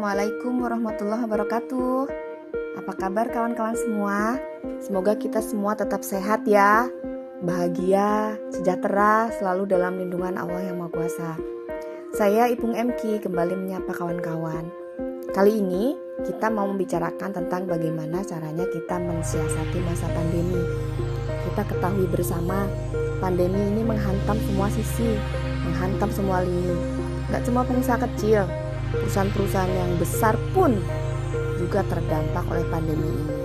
Assalamualaikum warahmatullahi wabarakatuh. Apa kabar kawan-kawan semua? Semoga kita semua tetap sehat ya, bahagia, sejahtera, selalu dalam lindungan Allah yang Maha Kuasa. Saya Ipung MK kembali menyapa kawan-kawan. Kali ini kita mau membicarakan tentang bagaimana caranya kita mensiasati masa pandemi. Kita ketahui bersama, pandemi ini menghantam semua sisi, menghantam semua lini. Gak cuma pengusaha kecil, perusahaan-perusahaan yang besar pun juga terdampak oleh pandemi ini,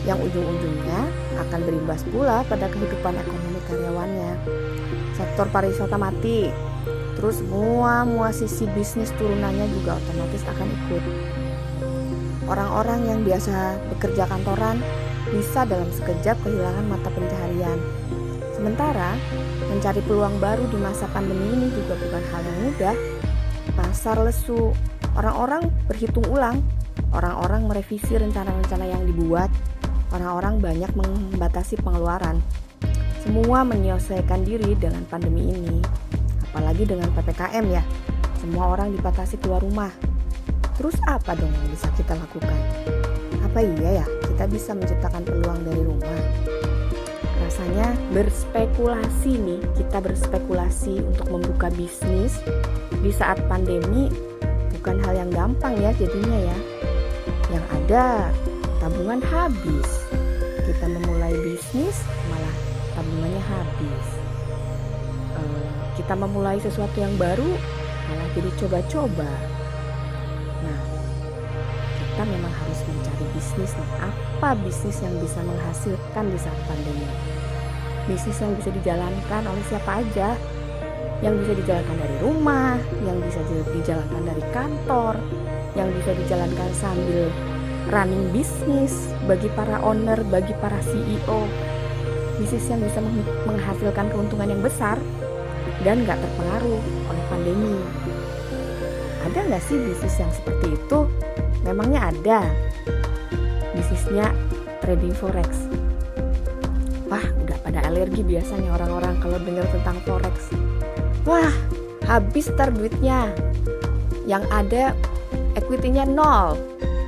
yang ujung-ujungnya akan berimbas pula pada kehidupan ekonomi karyawannya. Sektor pariwisata mati, terus semua sisi bisnis turunannya juga otomatis akan ikut. Orang-orang yang biasa bekerja kantoran bisa dalam sekejap kehilangan mata pencaharian. Sementara mencari peluang baru di masa pandemi ini juga bukan hal yang mudah. Pasar lesu, orang-orang berhitung ulang, orang-orang merevisi rencana-rencana yang dibuat, orang-orang banyak membatasi pengeluaran. Semua menyelesaikan diri dengan pandemi ini, apalagi dengan PPKM ya. Semua orang dibatasi keluar rumah. Terus apa dong yang bisa kita lakukan? Apa iya ya kita bisa menciptakan peluang dari rumah? Rasanya berspekulasi nih, kita berspekulasi untuk membuka bisnis di saat pandemi bukan hal yang gampang ya jadinya ya. Yang ada tabungan habis. Kita memulai bisnis malah tabungannya habis. Kita memulai sesuatu yang baru malah jadi coba-coba. Nah, kita memang harus mencari bisnis nih. Apa bisnis yang bisa menghasilkan di saat pandemi? Bisnis yang bisa dijalankan oleh siapa aja, yang bisa dijalankan dari rumah, yang bisa dijalankan dari kantor, yang bisa dijalankan sambil running bisnis bagi para owner, bagi para CEO. Bisnis yang bisa menghasilkan keuntungan yang besar dan gak terpengaruh oleh pandemi. Ada gak sih bisnis yang seperti itu? Memangnya ada. Bisnisnya trading forex. Wah, udah pada alergi biasanya orang-orang kalau dengar tentang forex. Wah, habis ntar duitnya. Yang ada equity-nya 0,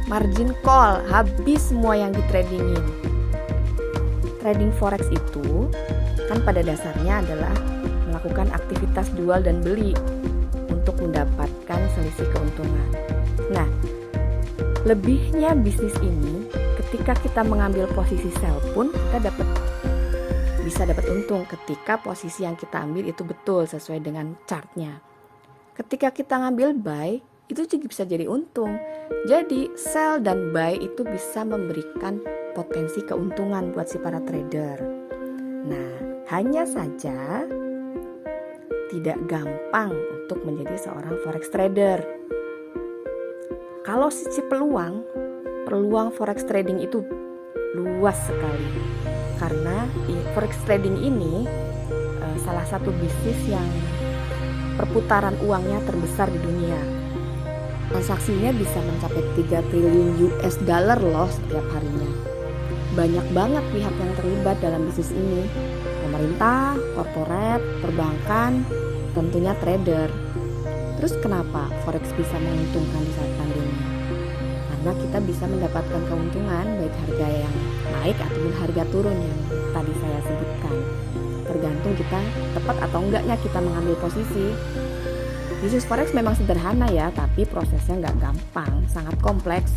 margin call, habis semua yang ditradingin. Trading forex itu kan pada dasarnya adalah melakukan aktivitas jual dan beli untuk mendapatkan selisih keuntungan. Nah, lebihnya bisnis ini ketika kita mengambil posisi sell pun kita bisa dapat untung ketika posisi yang kita ambil itu betul sesuai dengan chartnya. Ketika kita ngambil buy, itu juga bisa jadi untung. Jadi sell dan buy itu bisa memberikan potensi keuntungan buat si para trader. Nah, hanya saja tidak gampang untuk menjadi seorang forex trader. Kalau sisi peluang forex trading itu luas sekali. Karena di forex trading ini salah satu bisnis yang perputaran uangnya terbesar di dunia. Transaksinya bisa mencapai 3 triliun US dollar loh setiap harinya. Banyak banget pihak yang terlibat dalam bisnis ini. Pemerintah, korporat, perbankan, tentunya trader. Terus kenapa forex bisa menguntungkan di saat pandemi? Karena kita bisa mendapatkan keuntungan baik harga yang naik ataupun harga turun yang tadi saya sebutkan. Tergantung kita tepat atau enggaknya kita mengambil posisi. Bisnis forex memang sederhana ya, tapi prosesnya nggak gampang, sangat kompleks.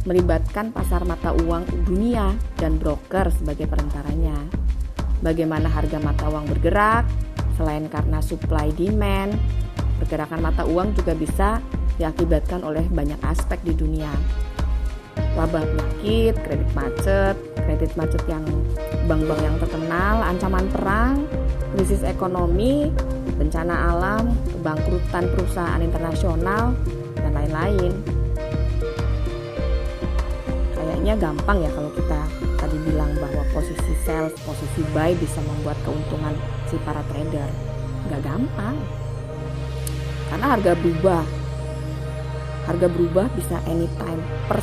Melibatkan pasar mata uang dunia dan broker sebagai perantaranya. Bagaimana harga mata uang bergerak, selain karena supply demand, pergerakan mata uang juga bisa diakibatkan oleh banyak aspek di dunia. Wabah penyakit, kredit macet yang bank-bank yang terkenal, ancaman perang, krisis ekonomi, bencana alam, kebangkrutan perusahaan internasional, dan lain-lain. Kayaknya gampang ya kalau kita tadi bilang bahwa posisi sell, posisi buy bisa membuat keuntungan si para trader. Gak gampang. Karena harga berubah bisa anytime, per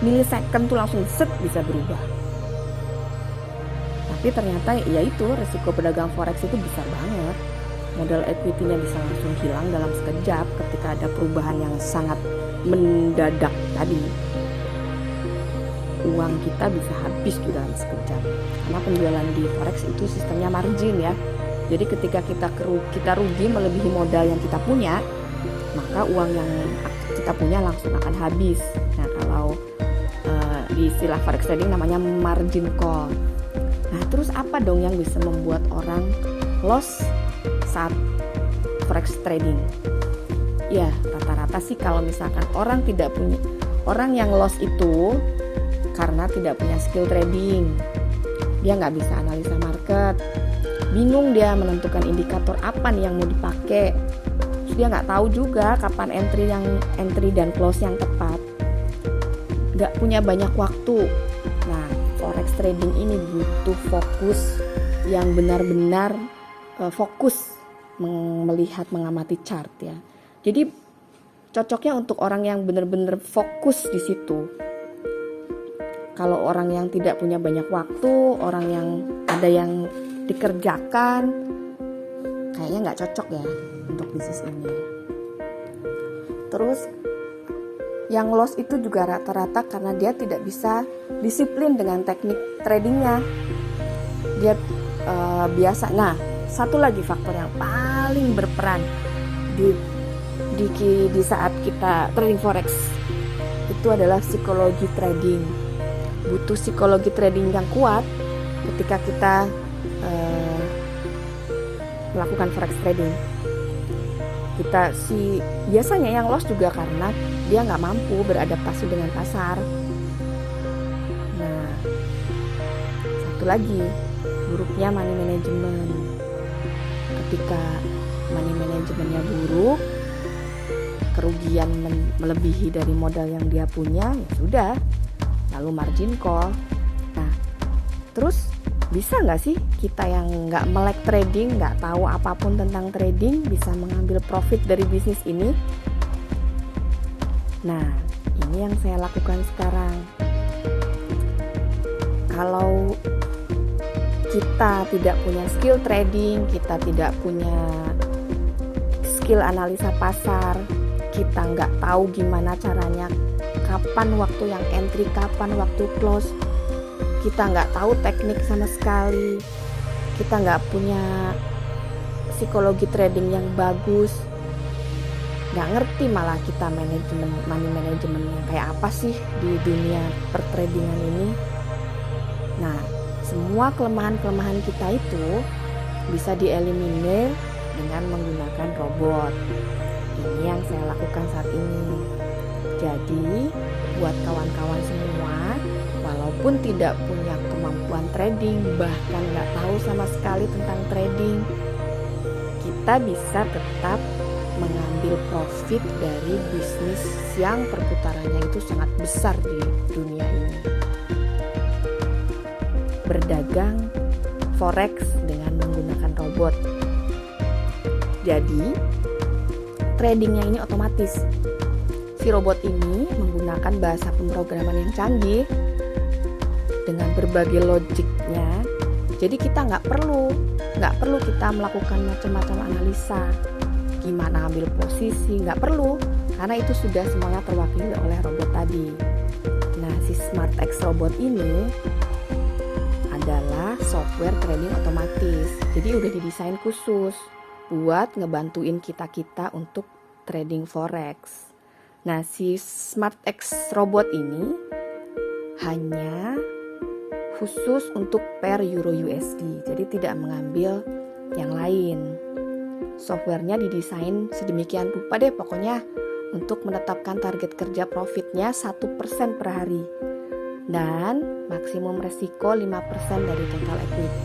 milisecond tuh langsung bisa berubah. Tapi ternyata ya itu resiko pedagang forex itu besar banget. Modal equity-nya bisa langsung hilang dalam sekejap ketika ada perubahan yang sangat mendadak tadi, uang kita bisa habis tuh dalam sekejap. Karena penjualan di forex itu sistemnya margin ya. Jadi ketika kita rugi melebihi modal yang kita punya, maka uang yang kita punya langsung akan habis. Nah, kalau di istilah forex trading namanya margin call. Nah, terus apa dong yang bisa membuat orang loss saat forex trading? Ya, rata-rata sih kalau misalkan orang yang loss itu karena tidak punya skill trading. Dia nggak bisa analisa market, bingung dia menentukan indikator apa nih yang mau dipakai. Terus dia nggak tahu juga kapan entry dan close yang tepat. Nggak punya banyak waktu. Nah, forex trading ini butuh fokus yang benar-benar fokus melihat, mengamati chart ya. Jadi cocoknya untuk orang yang benar-benar fokus di situ. Kalau orang yang tidak punya banyak waktu, orang yang ada yang dikerjakan, kayaknya nggak cocok ya untuk bisnis ini. Terus yang loss itu juga rata-rata karena dia tidak bisa disiplin dengan teknik tradingnya. Dia biasa. Nah, satu lagi faktor yang paling berperan di saat kita trading forex itu adalah psikologi trading. Butuh psikologi trading yang kuat ketika kita melakukan forex trading. Biasanya yang loss juga karena dia nggak mampu beradaptasi dengan pasar. Nah, satu lagi buruknya money management. Ketika money managementnya buruk, kerugian melebihi dari modal yang dia punya, ya sudah, lalu margin call. Nah, terus bisa nggak sih kita yang nggak melek trading, nggak tahu apapun tentang trading, bisa mengambil profit dari bisnis ini? Nah, ini yang saya lakukan sekarang. Kalau kita tidak punya skill trading, kita tidak punya skill analisa pasar, kita nggak tahu gimana caranya, kapan waktu yang entry, kapan waktu close, kita nggak tahu teknik sama sekali, kita nggak punya psikologi trading yang bagus, nggak ngerti malah kita money managementnya kayak apa sih di dunia pertradingan ini. Nah, semua kelemahan-kelemahan kita itu bisa dieliminir dengan menggunakan robot. Ini yang saya lakukan saat ini. Jadi, buat kawan-kawan semua, walaupun tidak punya kemampuan trading, bahkan nggak tahu sama sekali tentang trading, kita bisa tetap mengambil profit dari bisnis yang perputarannya itu sangat besar di dunia ini. Berdagang forex dengan menggunakan robot. Jadi, tradingnya ini otomatis. Si robot ini menggunakan bahasa pemrograman yang canggih dengan berbagai logiknya. Jadi kita nggak perlu kita melakukan macam-macam analisa, gimana ambil posisi, nggak perlu, karena itu sudah semuanya terwakili oleh robot tadi. Nah, si SmartX robot ini adalah software trading otomatis. Jadi udah didesain khusus buat ngebantuin kita untuk trading forex. Nah, si SmartX robot ini hanya khusus untuk pair Euro USD. Jadi tidak mengambil yang lain. Softwarenya didesain sedemikian rupa deh pokoknya untuk menetapkan target kerja profitnya 1% per hari. Dan maksimum resiko 5% dari total equity.